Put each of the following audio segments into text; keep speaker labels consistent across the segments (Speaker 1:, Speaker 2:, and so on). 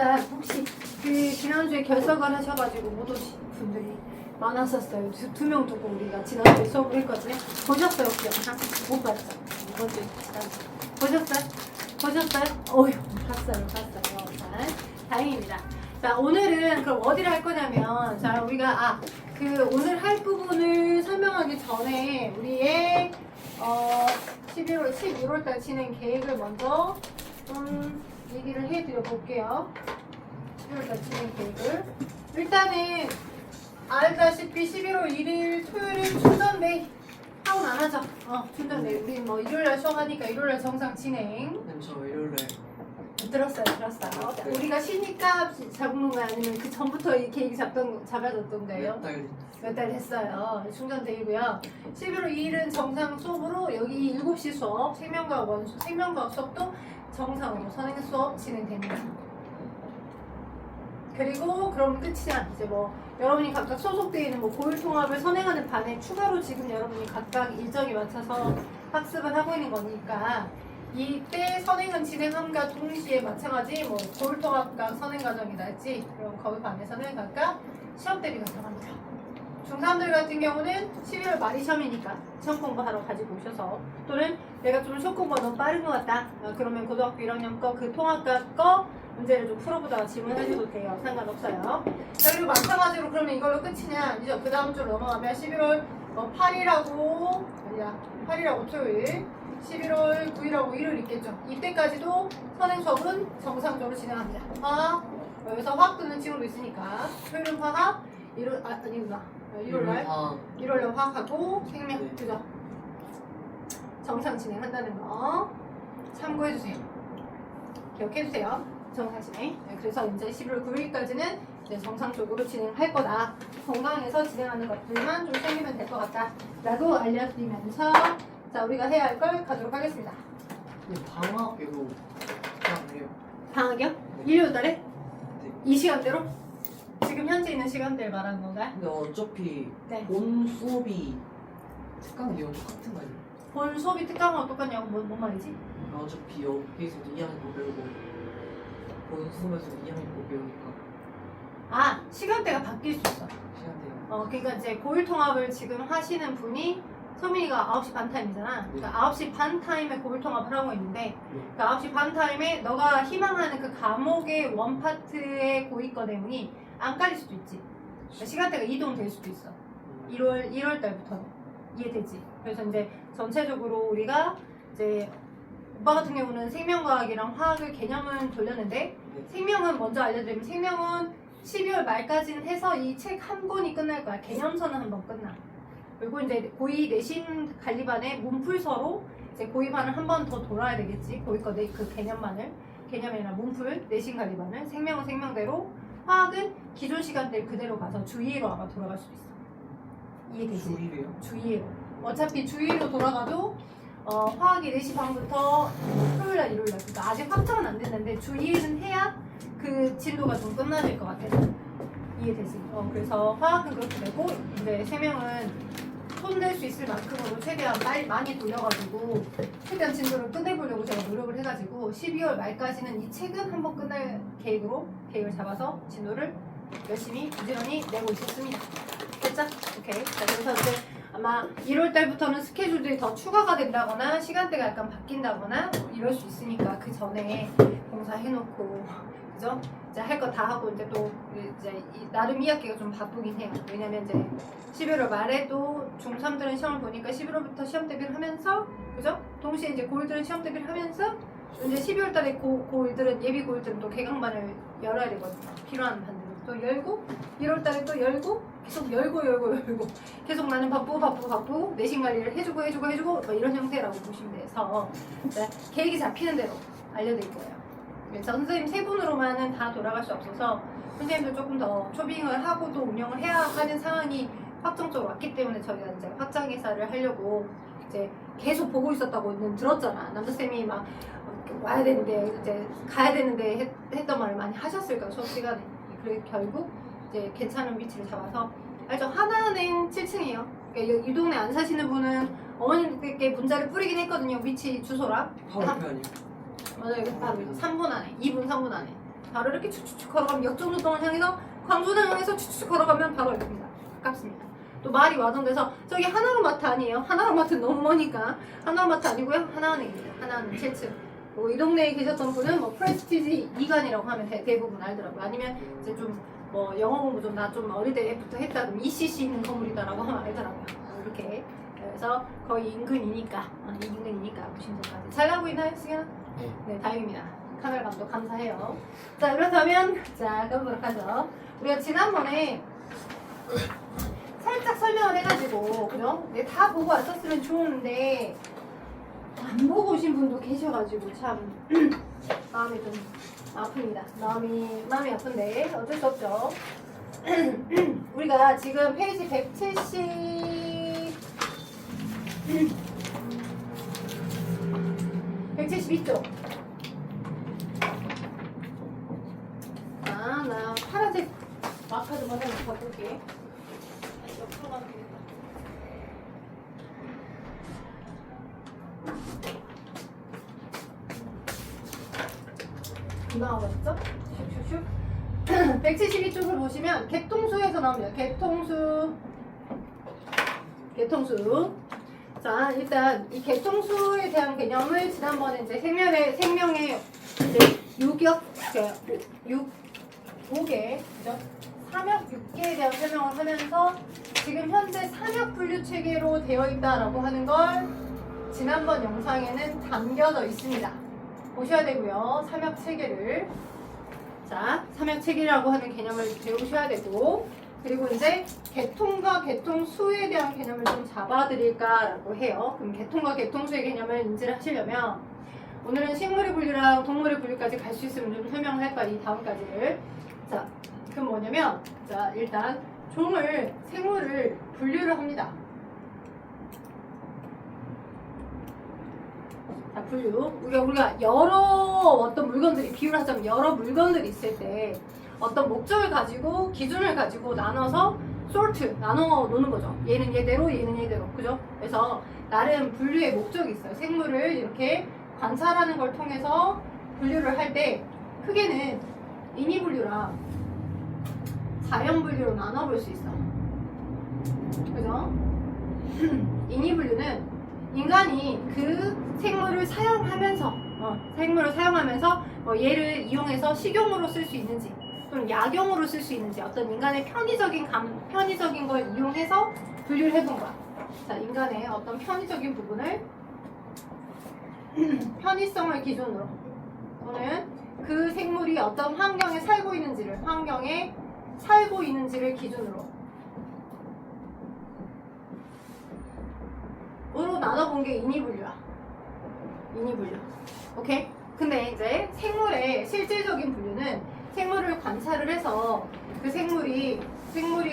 Speaker 1: 일단 혹시 그 지난주에 결석을 하셔가지고 못 오신 분들이 많았었어요. 두 명 두고 우리가 지난주에 수업을 했거든요. 보셨어요 혹시 영상? 못 봤죠? 이번 주에 보셨어요? 어휴 봤어요. 자, 다행입니다. 자 오늘은 그럼 어디를 할 거냐면 자 우리가 그 오늘 할 부분을 설명하기 전에 우리의 11월 진행 계획을 먼저 좀 얘기를 해드려 볼게요. 11월달 진행 계획을 일단은 알다시피 11월 1일 토요일은 충전데이 하고 안 하죠? 충전데이 우리 뭐 일요일날 수업하니까 일요일날 정상 진행.
Speaker 2: 저 일요일에
Speaker 1: 들었어요.
Speaker 2: 네.
Speaker 1: 우리가 쉬니까 잡는 거 아니면 그 전부터 이 계획 잡아줬던 거예요? 몇 달 됐어요. 충전데이고요. 11월 2일은 정상 수업으로 여기 7시 수업, 생명과학 수업도 정상으로 선행 수업 진행됩니다. 그리고 그럼 끝이야. 이제 뭐 여러분이 각각 소속되어 있는 뭐 고율통합을 선행하는 반에 추가로 지금 여러분이 각각 일정에 맞춰서 학습을 하고 있는 거니까 이때 선행은 진행함과 동시에 마찬가지 뭐 고율통합과 선행 과정이다 했지. 그럼 거기 반에서는 각각 시험 대비가 들어갑니다. 중3들 같은 경우는 12월 말이 시험이니까 시험 공부하러 가지고 오셔서 또는 내가 좀 시험 공부가 너무 빠른 것 같다. 그러면 고등학교 1학년 거 그 통합과 거 문제를 좀 풀어보다가 질문하셔도 돼요. 상관없어요. 자 그리고 마찬가지로 그러면 이걸로 끝이냐 아니죠. 그 다음 주로 넘어가면 11월 8일하고 토요일 11월 9일하고 일요일 있겠죠. 이때까지도 선행 수업은 정상적으로 진행합니다. 화학 여기서 화학 듣는 친구도 있으니까 토요일은 화학 일요일날 화학하고 생명
Speaker 2: 네.
Speaker 1: 그죠? 정상 진행한다는 거 참고해주세요. 기억해주세요. 정상 진행. 그래서 이제 11월 9일까지는 이제 정상적으로 진행할 거다. 건강해서 진행하는 것들만 좀 챙기면 될 것 같다. 라고 알려드리면서 자 우리가 해야 할 걸 가도록 하겠습니다.
Speaker 2: 방학에도 해요.
Speaker 1: 방학이요?
Speaker 2: 네.
Speaker 1: 일요일달에?
Speaker 2: 네.
Speaker 1: 이 시간대로? 지금 현재 있는 시간대를 말하는 건가요?
Speaker 2: 근데 어차피
Speaker 1: 네.
Speaker 2: 본 수업이 특강 내용 똑같은가요?
Speaker 1: 본 수업이 특강하고 똑같냐고 뭔 말이지?
Speaker 2: 어차피 여기서도 2학년 배우고 본 수업에서도 2학년 배우니까
Speaker 1: 시간대가 바뀔 수 있어.
Speaker 2: 시간대가
Speaker 1: 그러니까 이제 고율통합을 지금 하시는 분이 서민이가 9시 반 타임이잖아. 그러니까 9시 반 타임에 고율통합을 하고 있는데 그러니까 9시 반 타임에 너가 희망하는 그 과목의 원파트의 고이과 내용이 안 깔릴 수도 있지. 그러니까 시간대가 이동될 수도 있어. 1월 달부터는. 이해되지? 그래서 이제 전체적으로 우리가 이제 오빠 같은 경우는 생명과학이랑 화학을 개념은 돌렸는데 생명은 먼저 알려드리면 생명은 12월 말까지는 해서 이 책 한 권이 끝날 거야. 개념서는 한 번 끝나. 그리고 이제 고2 내신 관리반의 문풀서로 이제 고2반을 한 번 더 돌아야 되겠지. 고이과 그 개념이나 문풀 내신 관리반을 생명은 생명대로 화학은 기존 시간대를 그대로 가서 주의로 아마 돌아갈 수도 있어. 이해되지?
Speaker 2: 주일이에요?
Speaker 1: 주의로. 어차피 주의로 돌아가도 화학이 4시 반부터 토요일날 일요일날 그러니까 아직 확정은 안 됐는데 주의는 해야 그 진도가 좀 끝나질 것 같아서 이해되지? 그래서 화학은 그렇게 되고 이제 생명은 손댈 수 있을 만큼으로 최대한 많이 돌려가지고 최대한 진도를 끝내보려고 제가 노력을 해가지고 12월 말까지는 이 책은 한번 끝날 계획을 잡아서 진도를 열심히 부지런히 내고 있었습니다. 됐죠? 오케이. 자, 그래서 이제 아마 1월 달부터는 스케줄들이 더 추가가 된다거나 시간대가 약간 바뀐다거나 이럴 수 있으니까 그 전에 공사해놓고 그죠? 이제 할 거 다 하고 이제 또 이제 나름 2학기가 좀 바쁘긴 해요. 왜냐면 이제 11월 말에도 중3들은 시험을 보니까 11월부터 시험 대비를 하면서 그죠? 동시에 이제 고1들은 시험 대비를 하면서 이제 12월 달에 고1들은 예비 고1들은 또 개강반을 열어야 되거든요. 필요한 반들을 또 열고 1월 달에 또 열고 계속 열고 계속 나는 바쁘고 내신 관리를 해주고 뭐 이런 형태라고 보시면 돼서 계획이 잡히는 대로 알려드릴 거예요. 그래서 선생님 세 분으로만은 다 돌아갈 수 없어서 선생님도 조금 더 초빙을 하고 또 운영을 해야 하는 상황이 확정적으로 왔기 때문에 저희가 이제 확장 회사를 하려고 이제 계속 보고 있었다고는 들었잖아. 남자쌤이 막 와야 되는데 이제 가야 되는데 했던 말을 많이 하셨을 거야 수업 시간에. 그리고 결국 이제 괜찮은 위치를 잡아서 알죠? 하나은행 7층이에요. 그러니까 이 동네 안 사시는 분은 어머님께 문자를 뿌리긴 했거든요. 위치 주소랑.
Speaker 2: 바로 옆에 아니에요?
Speaker 1: 맞아요. 바로 3분 안에 2분 3분 안에 바로 이렇게 축축축 걸어가면 역전노동을 향해서 광주를 향해서 축축축 걸어가면 바로 여기입니다. 가깝습니다. 또 말이 와전돼서 저기 하나로마트 아니에요. 하나로마트 너무 머니까 하나로마트 아니고요. 하나은행입니다. 하나은행 7층. 이 동네에 계셨던 분은 뭐 프레스티지 2관이라고 하면 대부분 알더라고요. 아니면 이제 좀 뭐 영어 공부 좀 나 좀 어릴 때부터 했다 그럼 ECC 있는 건물이다라고 하면 알더라고요. 이렇게 그래서 거의 인근이니까 인근이니까 무신소까지 잘 나오고 있나요, 승현아?
Speaker 3: 네.
Speaker 1: 네, 다행입니다. 카메라 감독 감사해요. 자, 그렇다면 자, 가보도록 하죠. 우리가 지난번에 살짝 설명을 해가지고 그죠? 네, 다 보고 왔었으면 좋은데 안 보고 오신 분도 계셔가지고 참 마음이 좀 아픕니다. 마음이 아픈데 어쩔 수 없죠. 우리가 지금 페이지 172쪽. 나 파란색 마카 좀 하나 바꿀게. 옆으로 가면 되겠다. 금방 와봤죠? 슉슉슉. 172쪽을 보시면 개통수에서 나옵니다. 개통수. 자, 일단 이 개통수에 대한 개념을 지난번에 이제 생명의 이제 유격, 5개, 그죠? 삼역 6개에 대한 설명을 하면서 지금 현재 삼역 분류 체계로 되어 있다라고 하는 걸 지난번 영상에는 담겨져 있습니다. 보셔야 되고요. 삼역 체계를. 자, 삼역 체계라고 하는 개념을 배우셔야 되고, 그리고 이제 개통과 개통수에 대한 개념을 좀 잡아드릴까라고 해요. 그럼 개통과 개통수의 개념을 인지를 하시려면 오늘은 식물의 분류랑 동물의 분류까지 갈 수 있으면 좀 설명을 할 거야. 이 다음까지를. 자, 그럼 뭐냐면, 자, 일단 생물을 분류를 합니다. 자, 분류. 우리가 여러 어떤 물건들이, 비유를 하자면 여러 물건들이 있을 때 어떤 목적을 가지고, 기준을 가지고 나눠서 나눠 놓는 거죠. 얘는 얘대로, 얘는 얘대로. 그죠? 그래서 나름 분류의 목적이 있어요. 생물을 이렇게 관찰하는 걸 통해서 분류를 할 때 크게는 인위 분류랑 자연 분류로 나눠볼 수 있어. 그죠? 인위 분류는 인간이 그 생물을 사용하면서 얘를 이용해서 식용으로 쓸 수 있는지 또는 약용으로 쓸 수 있는지 어떤 인간의 편의적인 걸 이용해서 분류를 해본 거야. 자, 인간의 어떤 편의적인 부분을 편의성을 기준으로 또는 그 생물이 어떤 환경에 살고 있는지를 기준으로 나눠본 게 인위분류야. 인위분류. 오케이? 근데 이제 생물의 실질적인 분류는 생물을 관찰을 해서 그 생물이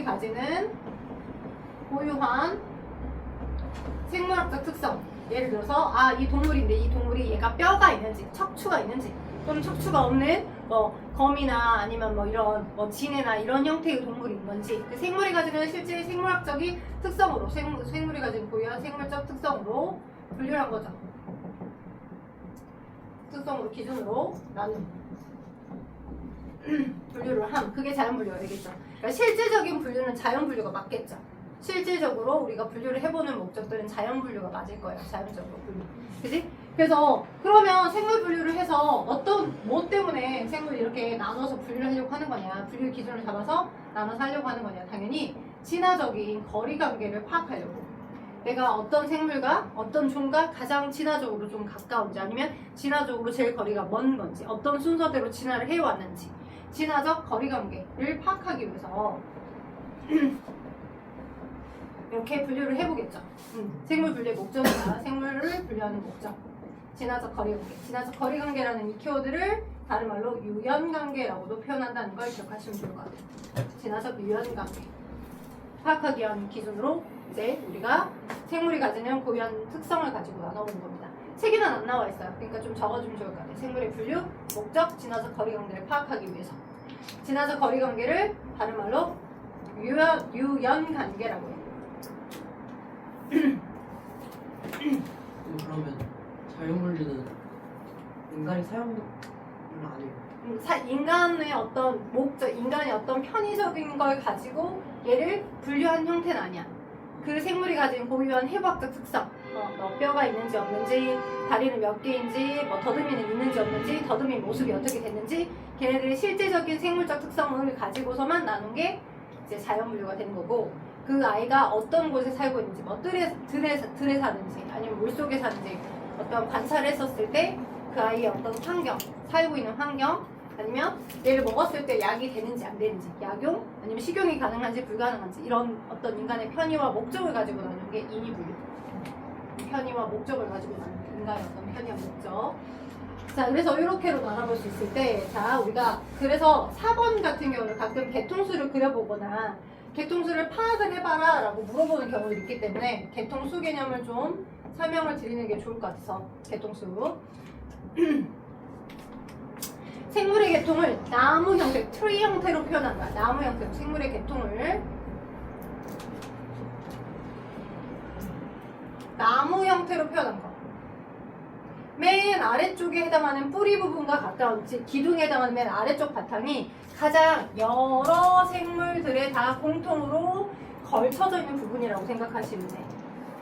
Speaker 1: 가지는 고유한 생물학적 특성. 예를 들어서 이 동물인데 이 동물이 얘가 뼈가 있는지 척추가 있는지 또는 척추가 없는 거미나 아니면 이런 지네나 이런 형태의 동물이 있는지 그 생물이 가지는 실제 생물학적인 특성으로 생물이 가진 고유한 생물적 특성으로 분류를 한 거죠. 특성으로 기준으로 나는 분류를 함. 그게 자연 분류가 되겠죠. 그러니까 실질적인 분류는 자연 분류가 맞겠죠. 실질적으로 우리가 분류를 해보는 목적들은 자연 분류가 맞을 거예요. 자연적으로 분류. 그지? 그래서 그러면 생물 분류를 해서 뭐 때문에 생물을 이렇게 나눠서 분류를 하려고 하는 거냐, 분류 기준을 잡아서 나눠서 하려고 하는 거냐. 당연히 진화적인 거리 관계를 파악하려고. 내가 어떤 생물과 어떤 종과 가장 진화적으로 좀 가까운지 아니면 진화적으로 제일 거리가 먼 건지 어떤 순서대로 진화를 해왔는지 진화적 거리 관계를 파악하기 위해서 이렇게 분류를 해보겠죠. 생물 분류의 목적이나 생물을 분류하는 목적. 진화적 거리 관계. 진화적 거리 관계라는 이 키워드를 다른 말로 유연 관계라고도 표현한다는 걸 기억하시면 좋을 것 같아요. 진화적 유연 관계. 파악하기 위한 기준으로 이제 우리가 생물이 가지는 고유한 특성을 가지고 나눠보는 겁니다. 책에는 안 나와 있어요. 그러니까 좀 적어주면 좋을 것 같아요. 생물의 분류, 목적, 진화적 거리 관계를 파악하기 위해서. 진화적 거리 관계를 다른 말로 유연 관계라고 해요.
Speaker 2: 그러면 자연 분류는 인간이 사용을 별로 안 해요.
Speaker 1: 인간의 어떤 목적, 인간의 어떤 편의적인 걸 가지고 얘를 분류한 형태는 아니야. 그 생물이 가진 고유한 해부학적 특성, 뭐 뼈가 있는지 없는지, 다리는 몇 개인지, 뭐 더듬이는 있는지 없는지, 더듬이 모습이 어떻게 됐는지, 걔네들의 실제적인 생물적 특성을 가지고서만 나눈 게 이제 자연 분류가 되는 거고, 그 아이가 어떤 곳에 살고 있는지, 뭐 들에 사는지, 아니면 물속에 사는지, 어떤 관찰을 했었을 때 그 아이의 어떤 환경, 살고 있는 환경, 아니면 얘를 먹었을 때 약이 되는지 안 되는지, 약용, 아니면 식용이 가능한지 불가능한지, 이런 어떤 인간의 편의와 목적을 가지고 나누는 게 인이분류. 편의와 목적을 가지고 나누는 게 인간의 어떤 편의와 목적. 자, 그래서 이렇게로 나눠볼 수 있을 때, 자, 우리가 그래서 4번 같은 경우는 가끔 개통수를 그려보거나 개통수를 파악을 해봐라 라고 물어보는 경우도 있기 때문에 개통수 개념을 좀 설명을 드리는 게 좋을 것 같아서 개통수. 생물의 계통을 나무 형태, 트리 형태로 표현한다. 나무 형태로 생물의 계통을 나무 형태로 표현한 거. 맨 아래쪽에 해당하는 뿌리 부분과 가까운 기둥에 해당하는 맨 아래쪽 바탕이 가장 여러 생물들의 다 공통으로 걸쳐져 있는 부분이라고 생각하시면 돼.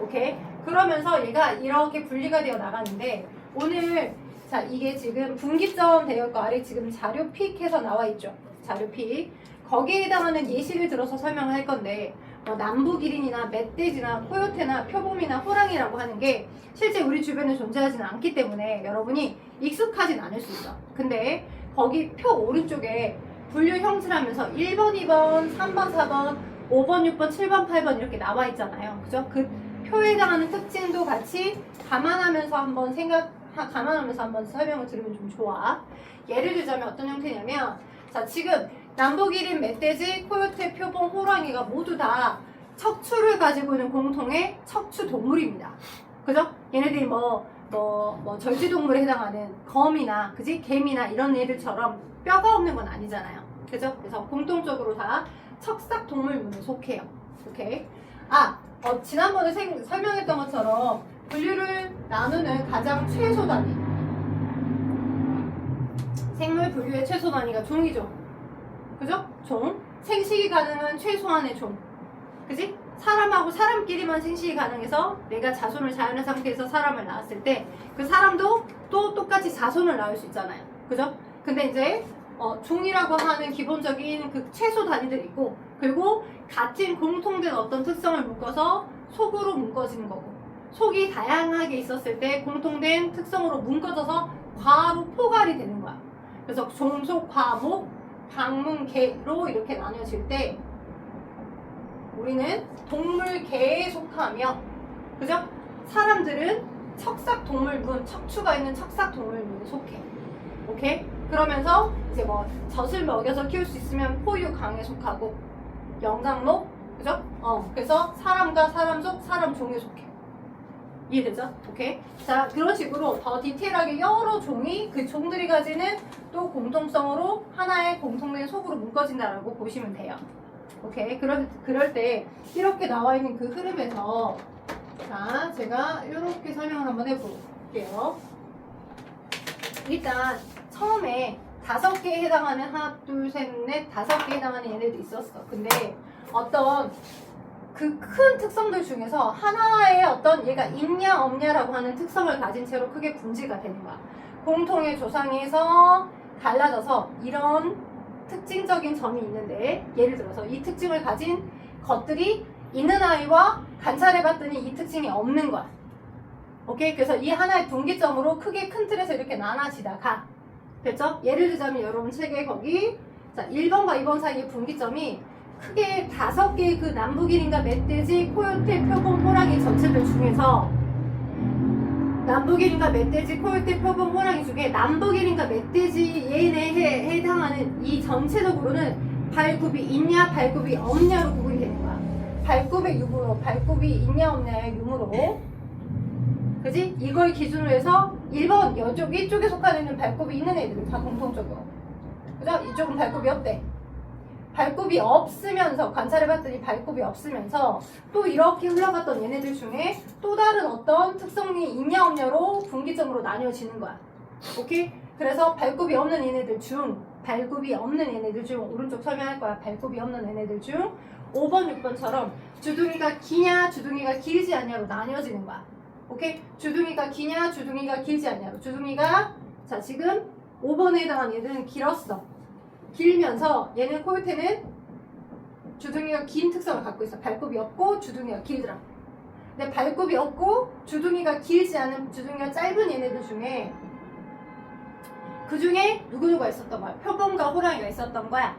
Speaker 1: 오케이? 그러면서 얘가 이렇게 분리가 되어 나가는데 오늘 자, 이게 지금 분기점 되어 있고 아래 지금 자료 픽해서 나와 있죠. 자료 픽. 거기에 해당하는 예시를 들어서 설명을 할 건데 남부기린이나 멧돼지나 코요테나 표범이나 호랑이라고 하는 게 실제 우리 주변에 존재하지는 않기 때문에 여러분이 익숙하진 않을 수 있어. 근데 거기 표 오른쪽에 분류 형질하면서 1번, 2번, 3번, 4번, 5번, 6번, 7번, 8번 이렇게 나와 있잖아요. 그죠? 그 표에 해당하는 특징도 같이 감안하면서 한번 설명을 들으면 좀 좋아. 예를 들자면 어떤 형태냐면 자, 지금 남부기린, 멧돼지, 코요테, 표범, 호랑이가 모두 다 척추를 가지고 있는 공통의 척추 동물입니다. 그죠? 얘네들이 절지동물에 해당하는 검이나, 그지? 개미나 이런 애들처럼 뼈가 없는 건 아니잖아요. 그죠? 그래서 공통적으로 다 척삭 동물문에 속해요. 오케이? 지난번에 설명했던 것처럼 분류를 나누는 가장 최소 단위. 생물 분류의 최소 단위가 종이죠. 그죠? 종. 생식이 가능한 최소한의 종. 그지? 사람하고 사람끼리만 생식이 가능해서 내가 자손을 자연의 상태에서 사람을 낳았을 때 그 사람도 또 똑같이 자손을 낳을 수 있잖아요. 그죠? 근데 이제 종이라고 하는 기본적인 그 최소 단위들이 있고 그리고 같은 공통된 어떤 특성을 묶어서 속으로 묶어지는 거고 속이 다양하게 있었을 때 공통된 특성으로 묶어져서 과로 포괄이 되는 거야. 그래서 종속, 과목, 방문계로 이렇게 나뉘어질 때 우리는 동물계에 속하며 그죠? 사람들은 척삭동물문, 척추가 있는 척삭동물문에 속해. 오케이? 그러면서 이제 젖을 먹여서 키울 수 있으면 포유강에 속하고 영장목, 그죠? 그래서 사람과 사람 속, 사람 종에 속해. 이해되죠? 오케이? 자, 그런 식으로 더 디테일하게 여러 종이 그 종들이 가지는 또 공통성으로 하나의 공통된 속으로 묶어진다라고 보시면 돼요. 오케이? 그럴 때 이렇게 나와 있는 그 흐름에서 자, 제가 이렇게 설명을 한번 해볼게요. 일단 처음에 5개에 해당하는 하나, 둘, 셋, 넷, 5개에 해당하는 얘네도 있었어. 근데 어떤 그 큰 특성들 중에서 하나의 어떤 얘가 있냐 없냐라고 하는 특성을 가진 채로 크게 분지가 되는 거야. 공통의 조상에서 달라져서 이런 특징적인 점이 있는데 예를 들어서 이 특징을 가진 것들이 있는 아이와 관찰해봤더니 이 특징이 없는 거야. 오케이? 그래서 이 하나의 분기점으로 크게 큰 틀에서 이렇게 나눠지다가 됐죠? 예를 들자면 여러분 책에 거기 자 1번과 2번 사이의 분기점이 크게 5개의 그 남부기린과 멧돼지, 코요테, 표범, 호랑이 전체들 중에서 남부기린과 멧돼지, 코요테, 표범, 호랑이 중에 남부기린과 멧돼지 얘네에 해당하는 이 전체적으로는 발굽이 있냐 발굽이 없냐로 구분이 되는 거야. 발굽의 유무로, 발굽이 있냐 없냐의 유무로 그지? 이걸 기준으로 해서 1번 이쪽에 속하는 발굽이 있는 애들은 다 공통적으로 그죠? 이쪽은 발굽이 없대. 발굽이 없으면서 관찰해봤더니 발굽이 없으면서 또 이렇게 흘러갔던 얘네들 중에 또 다른 어떤 특성이 있냐 없냐로 분기점으로 나뉘어지는 거야. 오케이? 그래서 발굽이 없는 얘네들 중 오른쪽 설명할 거야. 발굽이 없는 얘네들 중 5번, 6번처럼 주둥이가 기냐, 주둥이가 길지 않냐로 나뉘어지는 거야. 오케이? 주둥이가 기냐, 주둥이가 길지 않냐로. 주둥이가 자 지금 5번에 해당한 얘들은 길었어. 길면서 얘는 코요테는 주둥이가 긴 특성을 갖고 있어. 발굽이 없고 주둥이가 길더라. 근데 발굽이 없고 주둥이가 길지 않은 주둥이가 짧은 얘네들 중에 그 중에 누구누가 있었던 거야? 표범과 호랑이가 있었던 거야.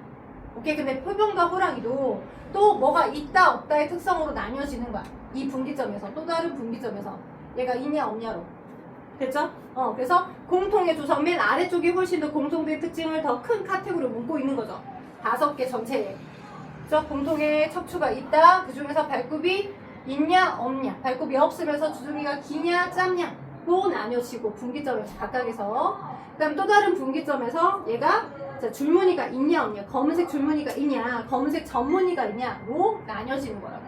Speaker 1: 오케이? 근데 표범과 호랑이도 또 뭐가 있다 없다의 특성으로 나뉘어지는 거야. 이 분기점에서 또 다른 분기점에서 얘가 있냐 없냐로. 됐죠? 그래서 공통의 조성 맨 아래쪽이 훨씬 더 공통된 특징을 더 큰 카테고리로 묶고 있는 거죠. 5개 전체에. 그래서 공통의 척추가 있다. 그 중에서 발굽이 있냐 없냐. 발굽이 없으면서 주둥이가 기냐 짧냐로 나뉘어지고 분기점에서 각각에서. 그 다음 또 다른 분기점에서 얘가 자, 줄무늬가 있냐 없냐. 검은색 줄무늬가 있냐 검은색 전무늬가 있냐로 나뉘어지는 거라고.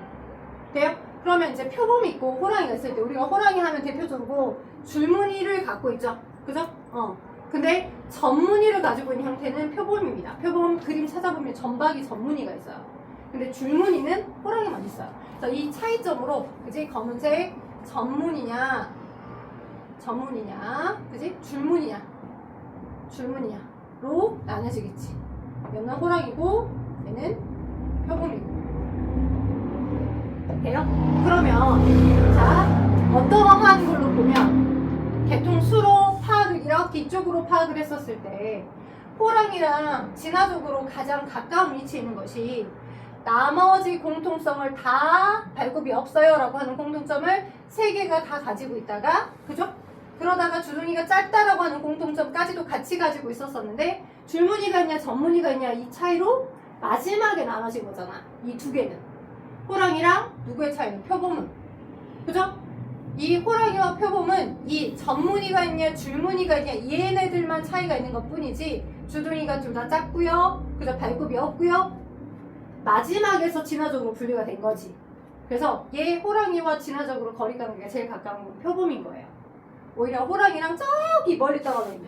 Speaker 1: 돼요? 그러면 이제 표범이 있고 호랑이가 있을 때 우리가 호랑이 하면 대표적으로 줄무늬를 갖고 있죠. 그죠? 근데 전무늬를 가지고 있는 형태는 표범입니다. 표범 그림 찾아보면 전박이 전무늬가 있어요. 근데 줄무늬는 호랑이만 있어요. 그래서 이 차이점으로 그지? 검은색 전무늬냐 그지? 줄무늬냐로 나뉘어지겠지. 얘는 호랑이고 얘는 표범이고. 돼요? 그러면 자 어떠한 걸로 보면 개통수로 파악을 이렇게 이쪽으로 파악을 했었을 때 호랑이랑 진화적으로 가장 가까운 위치에 있는 것이 나머지 공통성을 다 발굽이 없어요 라고 하는 공통점을 3개가 다 가지고 있다가 그죠? 그러다가 주둥이가 짧다라고 하는 공통점까지도 같이 가지고 있었었는데 줄무늬가 있냐 전무늬가 있냐 이 차이로 마지막에 나눠진 거잖아. 이 2개는 호랑이랑 누구의 차이는? 표범은. 그죠? 이 호랑이와 표범은 이 전무늬가 있냐 줄무늬가 있냐 얘네들만 차이가 있는 것 뿐이지 주둥이가 둘 다 작고요. 그죠? 발굽이 없고요. 마지막에서 진화적으로 분류가 된 거지. 그래서 얘 호랑이와 진화적으로 거리관계가 제일 가까운 건 표범인 거예요. 오히려 호랑이랑 저기 멀리 떨어져 있는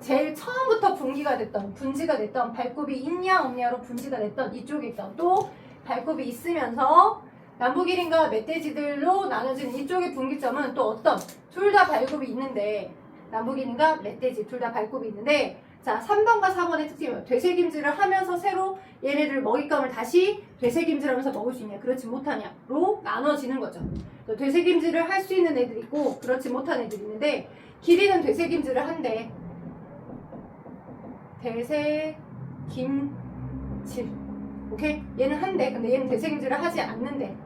Speaker 1: 제일 처음부터 분지가 됐던 발굽이 있냐 없냐로 분지가 됐던 이쪽에 있던 또 발굽이 있으면서 남부기린과 멧돼지들로 나눠지는 이쪽의 분기점은 또 어떤 둘 다 발굽이 있는데 남부기린과 멧돼지 둘 다 발굽이 있는데 자 3번과 4번의 특징은 되새김질을 하면서 새로 얘네들 먹잇감을 다시 되새김질하면서 먹을 수 있냐 그렇지 못하냐로 나눠지는 거죠. 되새김질을 할 수 있는 애들이 있고 그렇지 못한 애들이 있는데 기린은 되새김질을 한대. 되새김질. 오케이? 얘는 한대. 근데 얘는 되새김질을 하지 않는데.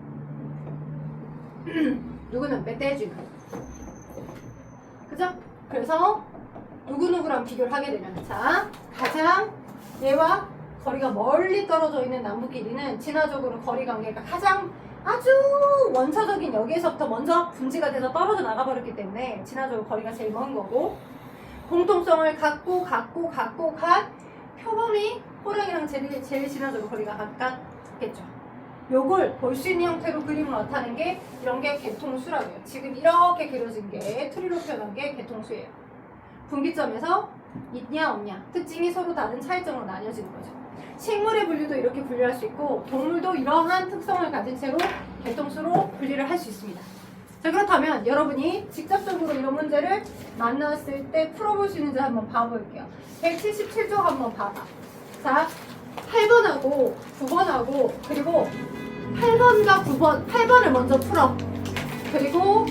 Speaker 1: 누구는? 멧돼지는. 그죠? 그래서 누구누구랑 비교를 하게 되면 자 가장 얘와 거리가 멀리 떨어져 있는 남부기린은 진화적으로 거리 관계가 가장 아주 원초적인 여기에서부터 먼저 분지가 돼서 떨어져 나가버렸기 때문에 진화적으로 거리가 제일 먼 거고 공통성을 갖고 간 표범이 호랑이랑 제일 진화적으로 거리가 가깝겠죠. 요걸 볼 수 있는 형태로 그림을 나타낸 게 이런 게 개통수라고 해요. 지금 이렇게 그려진 게 트리로 표현한 게 개통수예요. 분기점에서 있냐 없냐 특징이 서로 다른 차이점으로 나뉘어지는 거죠. 식물의 분류도 이렇게 분류할 수 있고 동물도 이러한 특성을 가진 채로 개통수로 분류를 할 수 있습니다. 자 그렇다면 여러분이 직접적으로 이런 문제를 만났을 때 풀어볼 수 있는지 한번 봐볼게요. 177쪽 한번 봐봐. 자 8번하고 9번하고 그리고 8번과 9번 8번을 먼저 풀어. 그리고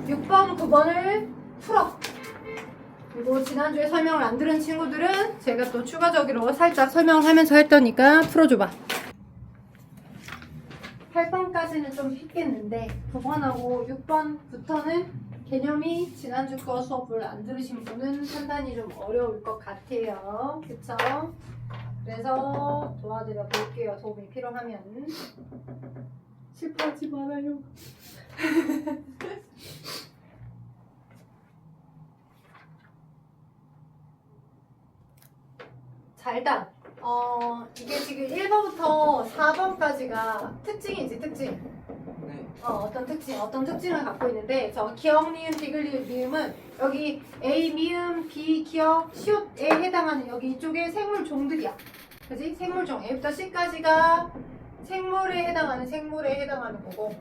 Speaker 1: 6번 9번을 풀어. 그리고 지난주에 설명을 안 들은 친구들은 제가 또 추가적으로 살짝 설명을 하면서 했더니까 풀어줘봐. 8번까지는 좀 쉽겠는데 9번하고 6번부터는 개념이 지난주 거 수업을 안 들으신 분은 판단이 좀 어려울 것 같아요. 그쵸? 그래서 도와드려 볼게요. 도움이 필요하면. 슬퍼하지 말아요. 자 일단 이게 지금 1번부터 4번까지가 특징이지 특징.
Speaker 2: 네.
Speaker 1: 어떤 특징을 갖고 있는데 저 기억, 니은, 디귿, 리을, 미음은 여기 A, 미음, B, 기억, 시옷에 해당하는 여기 이쪽에 생물 종들이야. 그지? 생물종 A부터 C까지가 생물에 해당하는 거고.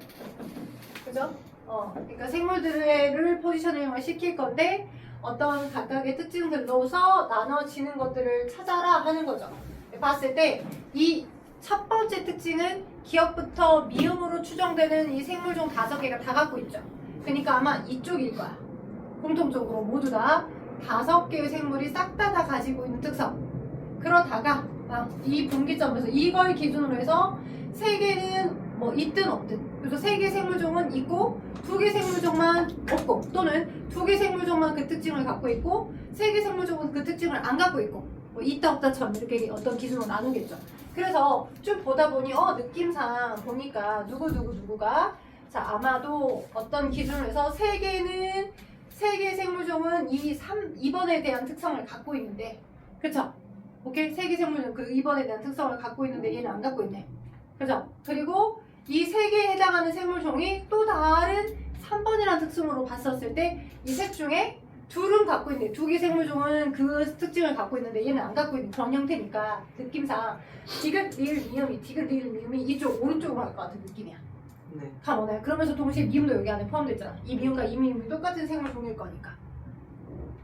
Speaker 1: 그죠? 그러니까 생물들을 포지셔닝을 시킬 건데 어떤 각각의 특징들로서 나눠지는 것들을 찾아라 하는 거죠. 봤을 때 이 첫 번째 특징은 기억부터 미음으로 추정되는 이 생물종 5개가 다 갖고 있죠. 그러니까 아마 이쪽일 거야. 공통적으로 모두 다 5개의 생물이 싹 다 가지고 있는 특성. 그러다가 이 분기점에서 이걸 기준으로 해서 3개는 뭐 있든 없든, 그래서 3개 생물종은 있고 2개 생물종만 없고, 또는 2개 생물종만 그 특징을 갖고 있고 3개 생물종은 그 특징을 안 갖고 있고, 뭐 있다 없다처럼 이렇게 어떤 기준으로 나누겠죠. 그래서 쭉 보다 보니 느낌상 보니까 누구가 자 아마도 어떤 기준으로 해서 3개의 생물종은 2번에 대한 특성을 갖고 있는데, 그쵸? 오케이? 3개 생물종 그 2번에 대한 특성을 갖고 있는데 얘는 안 갖고 있네. 그죠? 그리고 이 3개에 해당하는 생물종이 또 다른 3번이라는 특성으로 봤었을 때 이 셋 중에 둘은 갖고 있네. 2개 생물종은 그 특징을 갖고 있는데 얘는 안 갖고 있는 그런 형태니까 느낌상 디귿, 리을, 미음이 이쪽 오른쪽으로 갈 것 같은 느낌이야.
Speaker 2: 네.
Speaker 1: 가오나요? 그러면서 동시에 미음도 여기 안에 포함됐잖아. 이 미음과 이 미음이 똑같은 생물종일 거니까.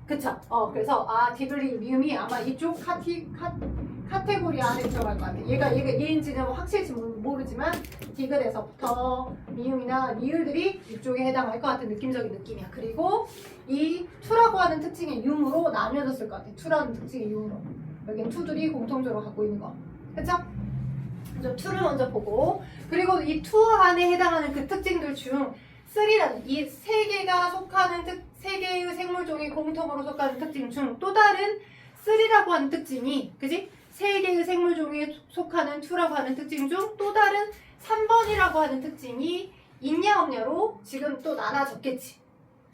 Speaker 1: 그쵸? 그래서 디귿, 리을, 미음이 아마 이쪽 카테고리 안에 들어갈 것 같아. 얘인지는 뭐 확실히 모르지만 디귿에서부터 미음이나 리을들이 이쪽에 해당할 것 같은 느낌적인 느낌이야. 그리고 이 투라고 하는 특징의 융으로 나뉘어졌을 것 같아. 투라는 특징의 융으로. 여기는 투들이 공통적으로 갖고 있는 거. 그쵸? 먼저 투를 먼저 보고, 그리고 이 투 안에 해당하는 그 특징들 중 3라는 이 3개가 속하는 3개의 생물종이 공통으로 속하는 특징 중 또 다른 3라고 하는 특징이, 그지? 3개의 생물종에 속하는 2라고 하는 특징 중 또 다른 3번이라고 하는 특징이 있냐 없냐로 지금 또 나눠졌겠지.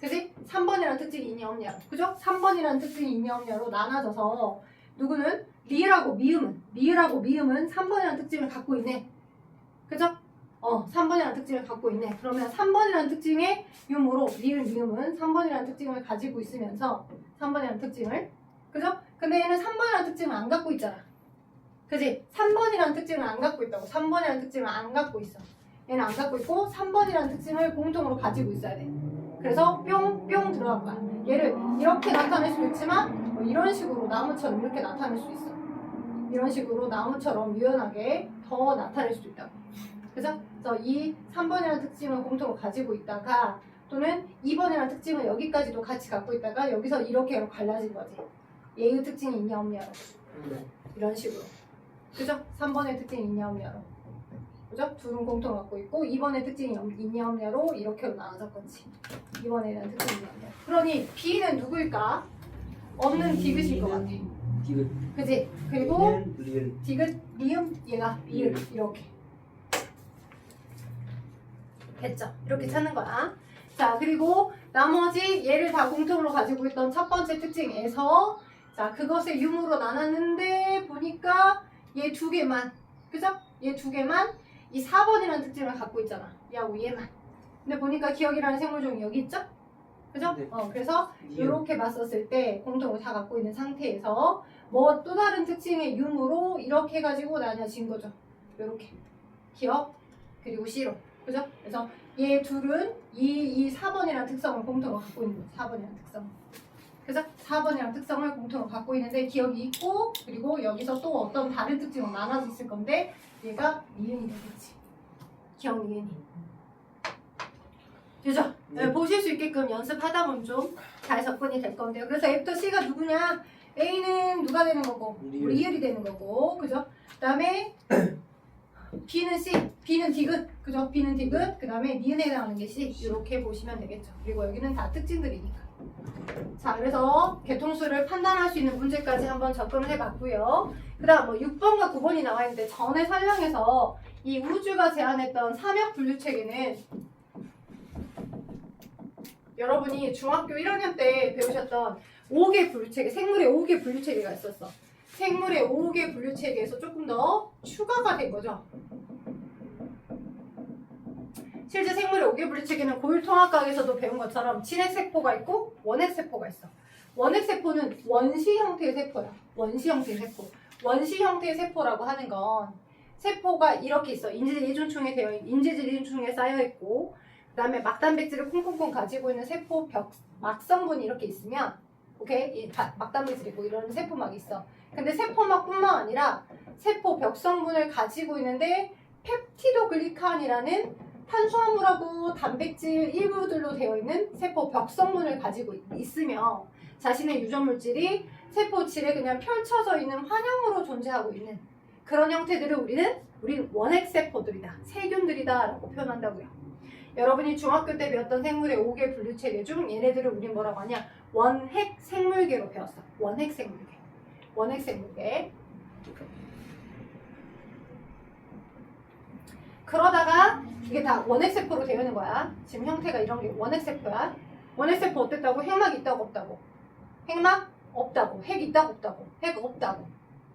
Speaker 1: 그지? 3번이라는 특징이 있냐 없냐로. 그죠? 3번이라는 특징이 있냐 없냐로 나눠져서 누구는? 리을하고 미음은 3번이라는 특징을 갖고 있네. 그죠? 3번이라는 특징을 갖고 있네. 그러면 3번이라는 특징의 유무로 리을, 미음은 3번이라는 특징을 가지고 있으면서 3번이라는 특징을, 그죠? 근데 얘는 3번이라는 특징을 안 갖고 있잖아. 그지? 3번이라는 특징을 안 갖고 있다고. 3번이라는 특징을 안 갖고 있어. 얘는 안 갖고 있고 3번이라는 특징을 공통으로 가지고 있어야 돼. 그래서 뿅 들어갈 거야. 얘를 이렇게 나타낼 수도 있지만 뭐 이런 식으로 나무처럼 이렇게 나타낼 수 있어. 이런 식으로 나무처럼 유연하게 더 나타낼 수도 있다고. 그죠? 그래서 이 3번이라는 특징을 공통으로 가지고 있다가, 또는 2번이라는 특징을 여기까지도 같이 갖고 있다가 여기서 이렇게 갈라진 거지. 얘의 특징이 있냐 없냐로. 이런 식으로. 그죠? 3번의 특징이 있냐 없냐로. 그죠? 둘은 공통으로 갖고 있고 2번의 특징이 있냐 없냐로 이렇게 나눠졌겠지. 2번에 대한 특징이 있냐 없냐. 그러니 B는 누구일까? 없는 디귿일 것 같아.
Speaker 3: 디귿.
Speaker 1: 그지? 그리고
Speaker 3: 리을.
Speaker 1: 디귿, 미음, 얘가 리을 이렇게. 됐죠? 이렇게 찾는 거야. 자, 그리고 나머지 얘를 다 공통으로 가지고 있던 첫 번째 특징에서 자, 그것의 유무로 나눴는데 보니까 얘 2개만, 그죠? 얘 2개만 이 4번이라는 특징을 갖고 있잖아. 얘하고 얘만. 근데 보니까 기억이라는 생물종이 여기 있죠? 그죠?
Speaker 2: 네.
Speaker 1: 그래서 이렇게 봤었을 때 공통으로 다 갖고 있는 상태에서 뭐 또 다른 특징의 유무로 이렇게 해가지고 나뉘어진 거죠. 이렇게 기억 그리고 C로. 그죠? 그래서 얘 둘은 이 4번이라는 특성을 공통으로 갖고 있는 거죠. 4번이라는 특성. 그죠? 4번이라는 특성을 공통으로 갖고 있는데 기억이 있고, 그리고 여기서 또 어떤 다른 특징으로 나눠져 있을 건데 얘가 니은이 되겠지. 기억 니은이. 되죠?
Speaker 3: 네.
Speaker 1: 보실 수 있게끔 연습하다 보면 좀 잘 접근이 될 건데요. 그래서 A부터 C가 누구냐? A는 누가 되는 거고?
Speaker 3: 리을.
Speaker 1: 리을이 되는 거고. 그죠? 그 다음에 B는 C, B는 디귿, 그죠? B는 디귿, 그 다음에 니은에 해당하는 게 C, 이렇게 보시면 되겠죠. 그리고 여기는 다 특징들이니까. 자, 그래서 개통수를 판단할 수 있는 문제까지 한번 접근을 해봤고요. 그 다음 뭐 6번과 9번이 나와 있는데 전에 설명에서 이 우주가 제안했던 삼역 분류 체계는 여러분이 중학교 1학년 때 배우셨던 5개 분류 체계, 생물의 5개 분류 체계가 있었어. 생물의 5개 분류 체계에서 조금 더 추가가 된 거죠. 실제 생물의 오개 분리체계는 고율통합학에서도 배운 것처럼 진핵세포가 있고 원핵세포가 있어. 원핵세포는 원시 형태의 세포야. 원시 형태의 세포. 원시 형태의 세포라고 하는 건 세포가 이렇게 있어. 인지질 이중충에 되어 있는 인지질 이중충에 쌓여 있고, 그다음에 막단백질을 콩콩콩 가지고 있는 세포 막성분이 이렇게 있으면, 오케이, 막단백질 있고 이런 세포막이 있어. 근데 세포막뿐만 아니라 세포 벽성분을 가지고 있는데 펩티도글리칸이라는 탄수화물하고 단백질 일부들로 되어 있는 세포 벽성분을 가지고 있으며 자신의 유전물질이 세포 질에 그냥 펼쳐져 있는 환영으로 존재하고 있는 그런 형태들을 우리는 원핵세포들이다, 세균들이다 라고 표현한다고요. 여러분이 중학교 때 배웠던 생물의 5개 분류체계 중 얘네들을 우린 뭐라고 하냐? 원핵생물계로 배웠어. 원핵생물계. 원핵생물계. 그러다가 이게 다 원핵세포로 되어 있는 거야. 지금 형태가 이런 게 원핵세포야. 원핵세포 어땠다고? 핵막 있다고 없다고? 핵막 없다고. 핵 있다고 없다고? 핵 없다고.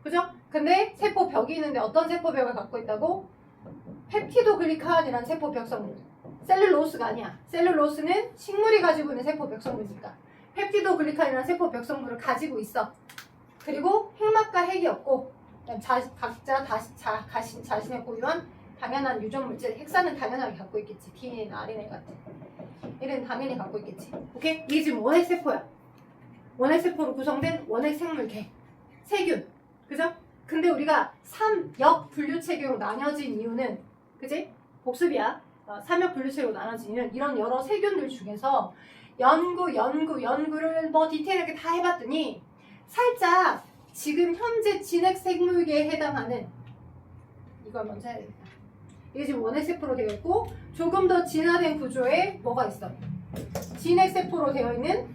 Speaker 1: 그죠? 근데 세포벽이 있는데 어떤 세포벽을 갖고 있다고? 펩티도글리칸이라는 세포벽 성분. 셀룰로스가 아니야. 셀룰로스는 식물이 가지고 있는 세포벽 성분이니까. 펩티도글리칸이라는 세포벽 성분을 가지고 있어. 그리고 핵막과 핵이 없고 각자 자신의 고유한 당연한 유전물질, 핵산은 당연하게 갖고 있겠지. DNA나 RNA 같은. 얘는 당연히 갖고 있겠지. 오케이? 이게 지금 원핵세포야. 원핵세포로 구성된 원핵생물계. 세균. 그죠? 근데 우리가 3역 분류체계로 나뉘어진 이유는, 그지? 복습이야. 3역 분류체계로 나눠진 이유는 이런 여러 세균들 중에서 연구를 뭐 디테일하게 다 해봤더니 살짝 지금 현재 진핵생물계에 해당하는 이걸 먼저 해야 되겠다. 이게 지금 원핵세포로 되어 있고 조금 더 진화된 구조에 뭐가 있어? 진핵세포로 되어 있는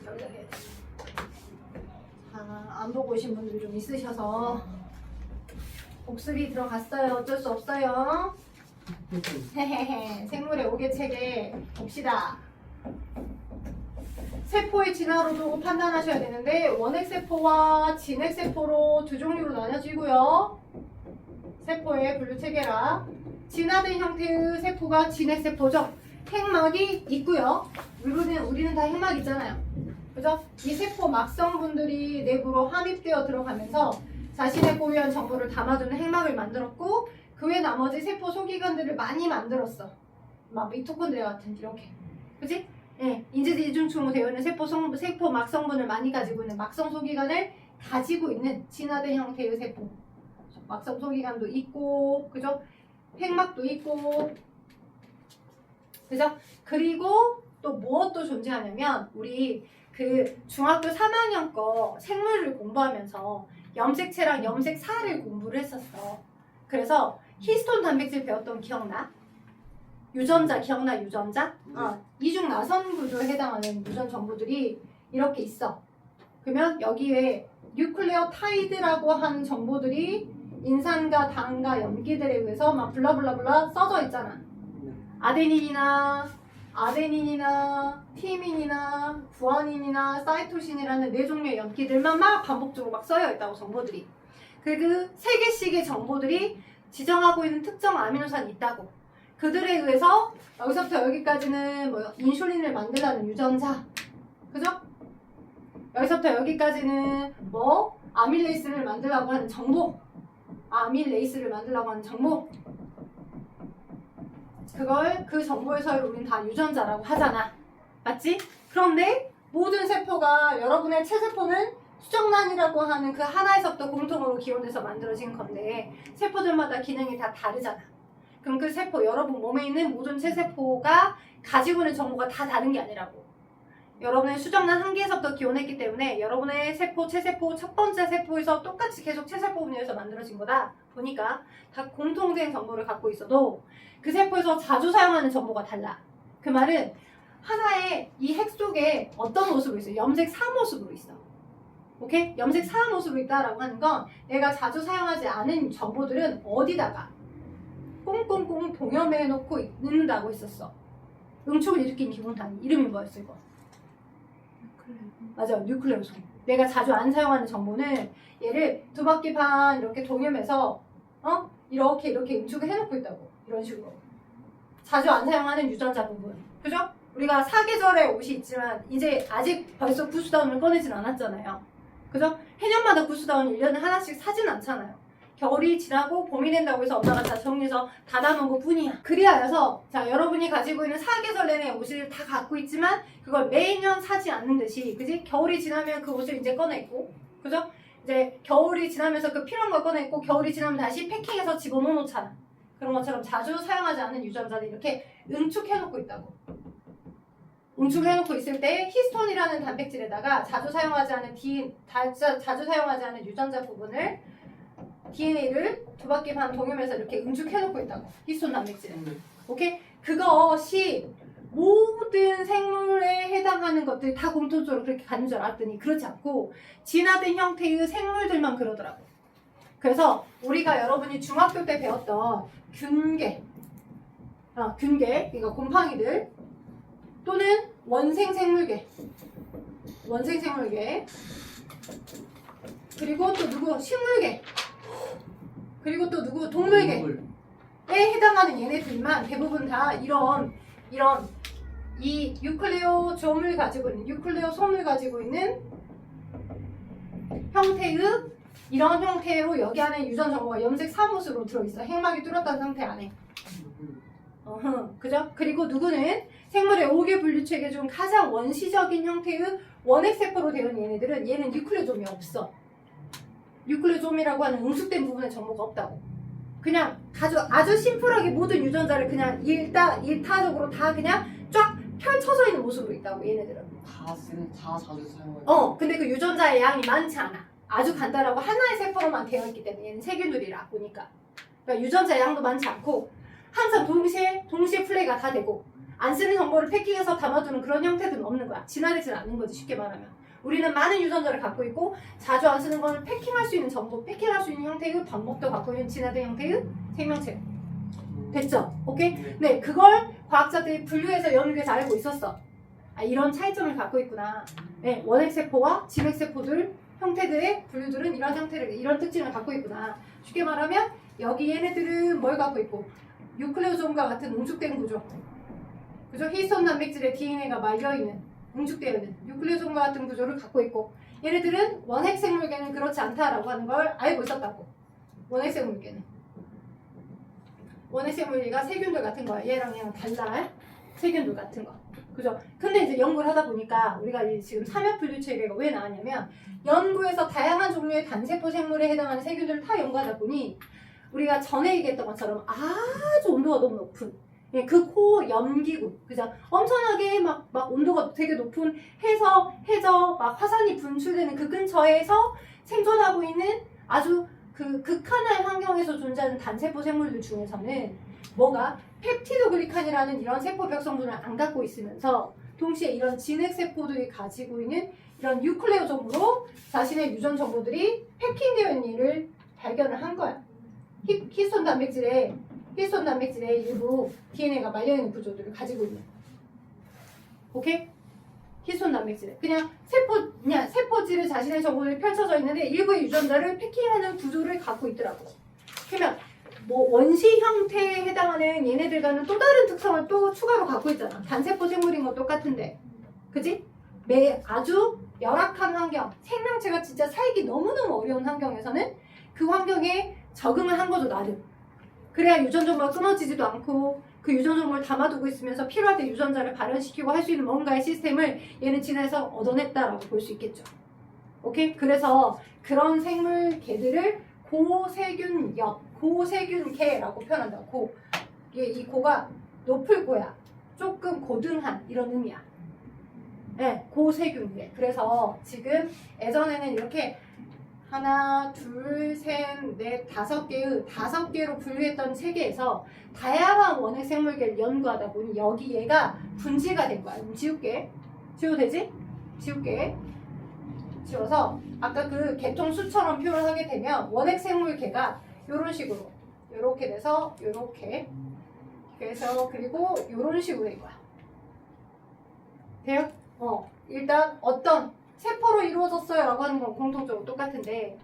Speaker 1: 여기다 해야 돼. 안 보고 오신 분들이 좀 있으셔서 복습이 들어갔어요. 어쩔 수 없어요. 헤헤헤. 생물의 5개 체계 봅시다. 세포의 진화로도 판단하셔야 되는데 원핵세포와 진핵세포로 두 종류로 나눠지고요. 세포의 분류체계라 진화된 형태의 세포가 진핵세포죠. 핵막이 있고요. 우리는 다 핵막 있잖아요. 그죠? 이 세포 막성분들이 내부로 함입되어 들어가면서 자신의 고유한 정보를 담아두는 핵막을 만들었고 그 외 나머지 세포 소기관들을 많이 만들었어. 막 미토콘드리아 같은 이렇게. 그치? 예, 인지질 이중충으로 되어 있는 세포 막성분을 많이 가지고 있는 막성 소기관을 가지고 있는 진화된 형태의 세포. 막성 소기관도 있고, 그죠? 핵막도 있고, 그죠? 그리고 또 무엇도 존재하냐면 우리 그 중학교 3학년 거 생물을 공부하면서 염색체랑 염색사를 공부를 했었어. 그래서 히스톤 단백질 배웠던 기억나? 유전자 기억나? 유전자? 이중 나선 구조에 해당하는 유전 정보들이 이렇게 있어. 그러면 여기에 뉴클레오타이드라고 하는 정보들이 인산과 당과 염기들에 의해서 막 블라블라블라 써져 있잖아. 아데닌이나 티민이나 구아닌이나 사이토신이라는 네 종류의 염기들만 막 반복적으로 막 써여 있다고 정보들이. 그 세 개씩의 정보들이 지정하고 있는 특정 아미노산이 있다고. 그들에 의해서 여기서부터 여기까지는 뭐 인슐린을 만들라는 유전자, 그죠? 여기서부터 여기까지는 뭐 아밀레이스를 만들라고 하는 정보, 아밀레이스를 만들라고 하는 정보. 그 정보의 서열 우리는 다 유전자라고 하잖아. 맞지? 그런데 모든 세포가 여러분의 체세포는 수정란이라고 하는 그 하나에서부터 공통으로 기원돼서 만들어진 건데 세포들마다 기능이 다 다르잖아. 그럼 그 세포, 여러분 몸에 있는 모든 체세포가 가지고 있는 정보가 다 다른 게 아니라고. 여러분의 수정란 한 개에서부터 기원했기 때문에 여러분의 세포, 체세포 첫 번째 세포에서 똑같이 계속 체세포 분열에서 만들어진 거다 보니까 다 공통된 정보를 갖고 있어도 그 세포에서 자주 사용하는 정보가 달라. 그 말은 하나의 이 핵 속에 어떤 모습으로 있어? 염색 3모습으로 있어. 오케이? 염색 4모습으로 있다라고 하는 건 내가 자주 사용하지 않은 정보들은 어디다가 꽁꽁꽁 동염해 놓고 있는다고 했었어. 응축을 일으킨 기본 단위. 이름이 뭐였어 이거? 맞아, 뉴클레오솜. 내가 자주 안 사용하는 정보는 얘를 두 바퀴 반 이렇게 동염해서 이렇게 응축을 해놓고 있다고. 이런 식으로. 자주 안 사용하는 유전자 부분. 그죠? 우리가 사계절에 옷이 있지만 이제 아직 벌써 구스다운을 꺼내진 않았잖아요. 그죠? 해년마다 구스다운 1년에 하나씩 사진 않잖아요. 겨울이 지나고 봄이 된다고 해서 엄마가 다 정리해서 닫아놓은 것 뿐이야. 그리하여서 자 여러분이 가지고 있는 사계절 내내 옷을 다 갖고 있지만 그걸 매년 사지 않는 듯이 그지? 겨울이 지나면 그 옷을 이제 꺼내고 그죠? 이제 겨울이 지나면서 그 필요한 걸 꺼내고 겨울이 지나면 다시 패킹해서 집어넣어놓잖아. 그런 것처럼 자주 사용하지 않는 유전자를 이렇게 응축해놓고 있다고. 응축해놓고 있을 때 히스톤이라는 단백질에다가 자주 사용하지 않은 자주 사용하지 않은 유전자 부분을 DNA를 2바퀴 반 동염에서 이렇게 응축해놓고 있다고. 히스톤 단백질에. 오케이? 그것이 모든 생물에 해당하는 것들이 다 공통적으로 그렇게 가는 줄 알았더니 그렇지 않고 진화된 형태의 생물들만 그러더라고. 그래서 우리가 여러분이 중학교 때 배웠던 균계, 그러니까 곰팡이들 또는 원생생물계, 그리고 또 누구 식물계, 그리고 또 누구 동물계에 해당하는 얘네들만 대부분 다 이런 이 유클레오솜을 가지고 있는 형태의 이런 형태로 여기 안에 유전 정보가 염색 사무스로 들어있어. 핵막이 뚫었던 상태 안에. 그죠? 그리고 누구는 생물의 5개 분류 체계 중 가장 원시적인 형태의 원핵세포로 되어 있는 얘는 뉴클레오솜이 없어. 뉴클레오솜이라고 하는 응축된 부분의 정보가 없다고. 그냥 아주 심플하게 모든 유전자를 그냥 일타적으로 다 그냥 쫙 펼쳐져 있는 모습으로 있다고 얘네들은.
Speaker 2: 다 자주 사용하는.
Speaker 1: 근데 그 유전자의 양이 많지 않아. 아주 간단하고 하나의 세포로만 되어 있기 때문에 얘는 세균들이라 보니까. 그러니까 유전자의 양도 많지 않고 항상 동시에 플레이가 다 되고 안 쓰는 정보를 패킹해서 담아두는 그런 형태들은 없는 거야. 진화되지 않는 거지 쉽게 말하면. 우리는 많은 유전자를 갖고 있고 자주 안 쓰는 거는 패킹할 수 있는 정보, 패킹할 수 있는 형태의 방법도 갖고 있는 진화된 형태의 생명체. 됐죠? 오케이? 네, 그걸 과학자들이 분류해서 연구해서 알고 있었어. 이런 차이점을 갖고 있구나. 네, 원핵세포와 진핵세포들 형태들의 분류들은 이런 특징을 갖고 있구나. 쉽게 말하면 여기 얘네들은 뭘 갖고 있고 유클레오솜과 같은 응축된 구조. 그죠? 히스톤 단백질의 DNA가 말려있는 응축되어 있는 유클레오솜과 같은 구조를 갖고 있고 얘네들은 원핵생물계는 그렇지 않다라고 하는 걸 알고 있었다고. 원핵생물계가 세균들 같은 거야. 얘랑 달라. 세균들 같은 거. 그죠? 근데 이제 연구를 하다 보니까 우리가 지금 삼엽분류 체계가 왜 나왔냐면 연구에서 다양한 종류의 단세포 생물에 해당하는 세균들을 다 연구하다 보니 우리가 전에 얘기했던 것처럼 아주 온도가 너무 높은 그 코 염기구, 그죠? 엄청나게 막 온도가 되게 높은 해저 막 화산이 분출되는 그 근처에서 생존하고 있는 아주 그 극한의 환경에서 존재하는 단세포 생물들 중에서는 뭐가 펩티도글리칸이라는 이런 세포벽 성분을 안 갖고 있으면서 동시에 이런 진핵세포들이 가지고 있는 이런 유클레오솜으로 자신의 유전 정보들이 패킹되어 있는 일을 발견을 한 거야. 히스톤 단백질의 일부 DNA가 말려있는 구조들을 가지고 있는. 오케이? 히스톤 단백질. 그냥 세포질에 자신의 정보들이 펼쳐져 있는데 일부의 유전자를 패킹하는 구조를 갖고 있더라고. 그러면 뭐 원시 형태에 해당하는 얘네들과는 또 다른 특성을 또 추가로 갖고 있잖아. 단세포 생물인 건 똑같은데. 그지? 아주 열악한 환경, 생명체가 진짜 살기 너무너무 어려운 환경에서는 그 환경에 적응을 한 거죠, 나름. 그래야 유전 정보가 끊어지지도 않고 그 유전 정보를 담아두고 있으면서 필요할 때 유전자를 발현시키고 할 수 있는 뭔가의 시스템을 얘는 진화해서 얻어냈다라고 볼 수 있겠죠. 오케이? 그래서 그런 생물계들을 고세균계라고 표현한다고. 이 고가 높을 고야. 조금 고등한 이런 의미야. 네, 고세균계. 그래서 지금 예전에는 이렇게 하나, 둘, 셋, 넷, 5개로 분류했던 체계에서 다양한 원핵 생물계를 연구하다 보니 여기 얘가 분지가 된 거야. 지울게. 지워도 되지? 지울게. 지워서 아까 그 개통 수처럼 표현을 하게 되면 원핵 생물계가 이런 식으로 이렇게 돼서 이렇게 그래서 그리고 이런 식으로 된 거야. 돼요? 일단 어떤 세포로 이루어졌어요 라고 하는 건 공통적으로 똑같은데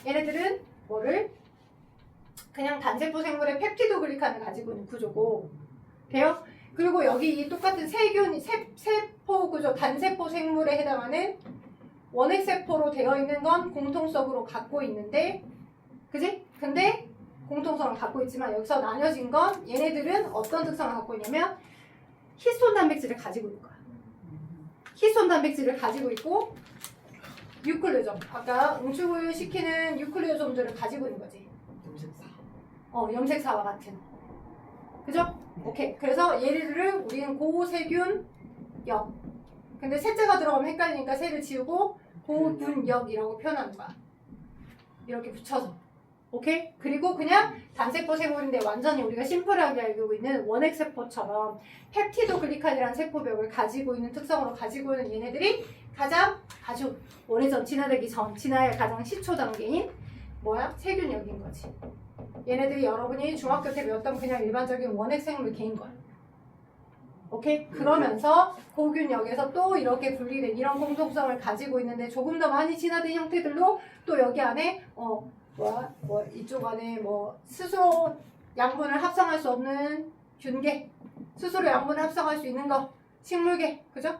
Speaker 1: 얘네들은 뭐를 그냥 단세포 생물의 펩티도 글리칸을 가지고 있는 구조고 돼요? 그리고 여기 이 똑같은 세균 세포 구조 단세포 생물에 해당하는 원핵세포로 되어 있는 건 공통성으로 갖고 있는데 그지? 근데 공통성을 갖고 있지만 여기서 나뉘어진 건 얘네들은 어떤 특성을 갖고 있냐면 히스톤 단백질을 가지고 있는 거야. 히스톤 단백질을 가지고 있고 유클리오점 아까 응축을 시키는 유클리오점들을 가지고 있는 거지. 염색사와 같은. 그죠? 오케이. 그래서 얘네들을 우리는 고세균역. 근데 셋째가 들어가면 헷갈리니까 세를 지우고 고균역이라고 표현하는 거야. 이렇게 붙여서. 오케이? 그리고 그냥 단세포 생물인데 완전히 우리가 심플하게 알고 있는 원핵세포처럼 펩티도 글리칸이라는 세포벽을 가지고 있는 특성으로 가지고 있는 얘네들이 가장 아주 오래전 진화되기 전 진화의 가장 시초 단계인 뭐야? 세균역인 거지. 얘네들이 여러분이 중학교 때 배웠던 그냥 일반적인 원핵생물 개인 거야. 오케이? 그러면서 고균역에서 또 이렇게 분리된 이런 공통성을 가지고 있는데 조금 더 많이 진화된 형태들로 또 여기 안에 이쪽 안에 스스로 양분을 합성할 수 없는 균계, 스스로 양분을 합성할 수 있는 거, 식물계, 그죠?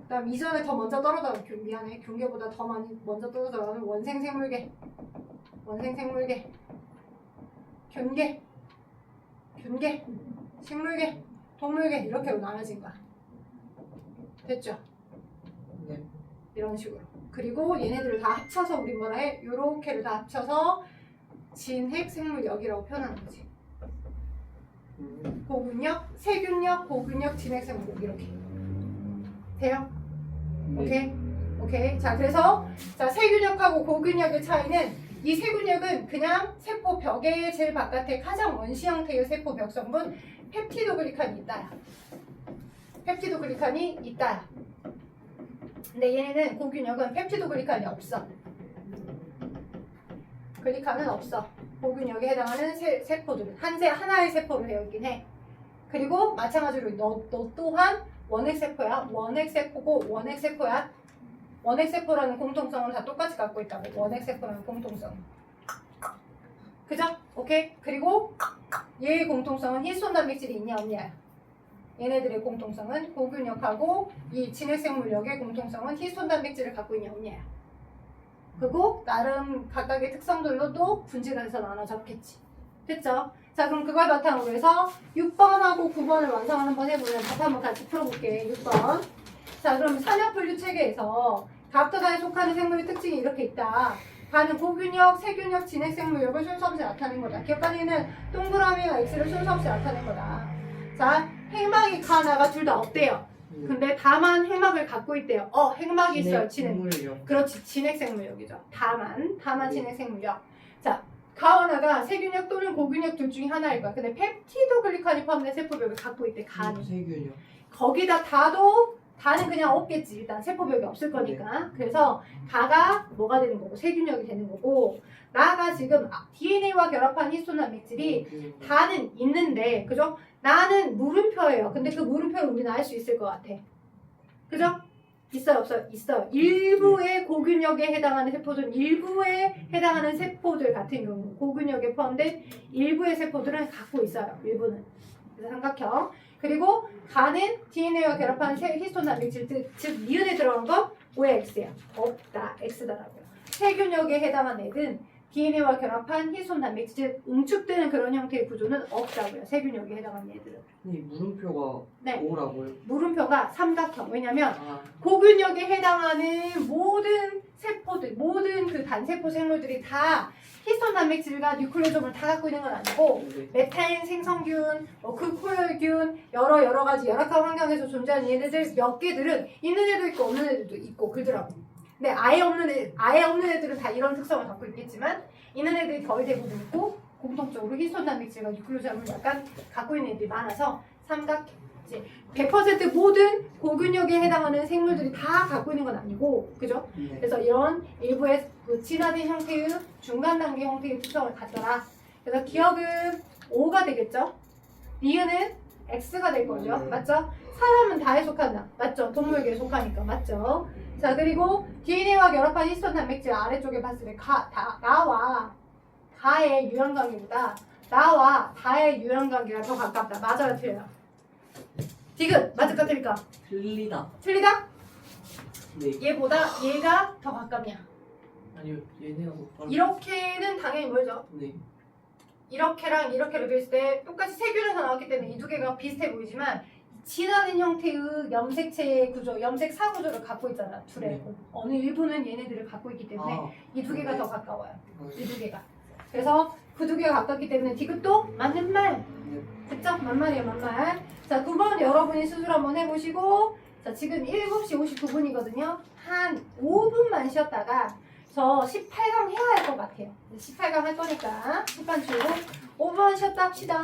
Speaker 1: 그다음 이전에 더 먼저 떨어져는 미안해 균계보다 더 많이 먼저 떨어져가는 원생생물계, 균계, 식물계, 동물계 이렇게 나눠진 거야. 됐죠?
Speaker 2: 네.
Speaker 1: 이런 식으로. 그리고 얘네들을 다 합쳐서 우리 뭐라 해? 요렇게를 다 합쳐서 진핵생물역이라고 표현하는 거지. 고균역, 세균역, 고균역, 진핵생물역 이렇게. 돼요?
Speaker 2: 네.
Speaker 1: 오케이. 자, 그래서 세균역하고 고균역의 차이는 이 세균역은 그냥 세포벽의 제일 바깥에 가장 원시 형태의 세포벽 성분 펩티도글리칸이 있다야. 펩티도글리칸이 있다야. 근데 얘네는 고균역은 펩티도글리칸이 없어. 글리칸은 없어. 고균역에 해당하는 세포들은 하나의 세포로 되어 있긴 해. 그리고 마찬가지로 너 또한 원핵세포야. 원핵세포라는 공통성을 다 똑같이 갖고 있다고. 원핵세포라는 공통성. 그죠? 오케이? 그리고 얘의 공통성은 히스톤 단백질이 있냐 없냐. 얘네들의 공통성은 고균역하고 이 진핵생물역의 공통성은 히스톤 단백질을 갖고 있냐 없냐. 그리고 나름 각각의 특성들로 또 분지가 돼서 나눠졌겠지. 됐죠? 자, 그럼 그걸 바탕으로 해서 6번하고 9번을 완성 한번 해보면 답 한번 같이 풀어볼게. 6번. 자, 그럼 산염분류 체계에서 다합터단에 속하는 생물의 특징이 이렇게 있다. 가는 고균역, 세균역, 진핵생물역을 순서 없이 나타낸 거다. 기억하기는 동그라미와 X를 순서 없이 나타낸 거다. 자, 핵막이 하나가 둘 다 없대요. 근데 다만 핵막을 갖고 있대요. 핵막이 있어요.
Speaker 2: 진핵생물역.
Speaker 1: 그렇지, 진핵생물역이죠. 다만 진핵생물역. 자, 가하나가 세균역 또는 고균역 둘 중에 하나일 거야. 근데 펩티도글리칸이 포함된 세포벽을 갖고 있대. 가는.
Speaker 2: 세균역.
Speaker 1: 거기다 다는 그냥 없겠지. 일단 세포벽이 없을 거니까. 그래서 가가 뭐가 되는 거고 세균역이 되는 거고 나가 지금 DNA와 결합한 히스톤 단백질이 다는 있는데 그죠? 나는 물음표예요. 근데 그 물음표를 우리는 알 수 있을 것 같아. 그죠? 있어요 없어요? 있어요. 일부의 고균역에 해당하는 세포들은 일부에 해당하는 세포들 같은 경우 고균역에 포함된 일부의 세포들은 갖고 있어요. 일부는. 그래서 삼각형. 그리고 가는 DNA와 결합한 히스톤 단백질 즉 니은에 들어간 건 뭐야? X야. 없다. X다라고요. 세균역에 해당한 애는 DNA와 결합한 히스톤 단백질 즉 응축되는 그런 형태의 구조는 없다고요. 세균역에 해당하는 애들은.
Speaker 2: 이 물음표가
Speaker 1: 네.
Speaker 2: 뭐라고요?
Speaker 1: 물음표가 삼각형. 왜냐면 고균역에 해당하는 모든 세포들, 모든 그 단세포 생물들이 다 히스톤 단백질과 뉴클레오점을 다 갖고 있는 건 아니고 메타인 생성균, 극호혈균 여러 가지 열악한 환경에서 존재하는 얘네들 몇 개들은 있는 애도 있고 없는 애들도 있고 그러더라고. 근데 아예 없는 애들은 다 이런 특성을 갖고 있겠지만 있는 애들이 거의 대부분 있고 공통적으로 히스톤 단백질과 뉴클레오점을 약간 갖고 있는 애들이 많아서 삼각형. 100% 모든 고균역에 해당하는 생물들이 다 갖고 있는 건 아니고, 그죠?
Speaker 2: 네.
Speaker 1: 그래서 이런 일부의 그 진화된 형태의 중간 단계 형태의 특성을 갖더라. 그래서 기억은 5가 되겠죠? 니은은 X가 될 거죠?
Speaker 2: 네.
Speaker 1: 맞죠? 사람은 다에 속한다. 맞죠? 동물계에 속하니까. 맞죠? 자, 그리고 DNA와 결합한 히스톤 단백질 아래쪽에 봤을 때 다의 유형관계보다 나와 다의 유형관계가 더 가깝다. 맞아요, 틀려요? 디귿 맞을까 틀릴까?
Speaker 2: 틀리다.
Speaker 1: 틀리다?
Speaker 2: 네.
Speaker 1: 얘보다 얘가 더 가깝냐?
Speaker 2: 아니요, 얘네가 더 빠르.
Speaker 1: 이렇게는 당연히 뭐죠?
Speaker 2: 네.
Speaker 1: 이렇게랑 이렇게를 비했을 때 똑같이 세 균에서 나왔기 때문에 이 두 개가 비슷해 보이지만 진화된 형태의 염색체 구조, 염색사 구조를 갖고 있잖아. 둘의
Speaker 2: 네.
Speaker 1: 어느 일부는 얘네들을 갖고 있기 때문에
Speaker 2: 아,
Speaker 1: 이 두 개가
Speaker 2: 네.
Speaker 1: 더 가까워요. 이
Speaker 2: 네.
Speaker 1: 두 개가. 그래서 그 두 개가 가깝기 때문에 디귿도 맞는 말.
Speaker 2: 네.
Speaker 1: 됐죠? 만말이에요, 만말. 자, 9번 여러분이 수술 한번 해보시고, 자, 지금 7시 59분이거든요. 한 5분만 쉬었다가 저 18강 해야 할 것 같아요. 18강 할 거니까 10반 치고 5분 쉬었다 합시다.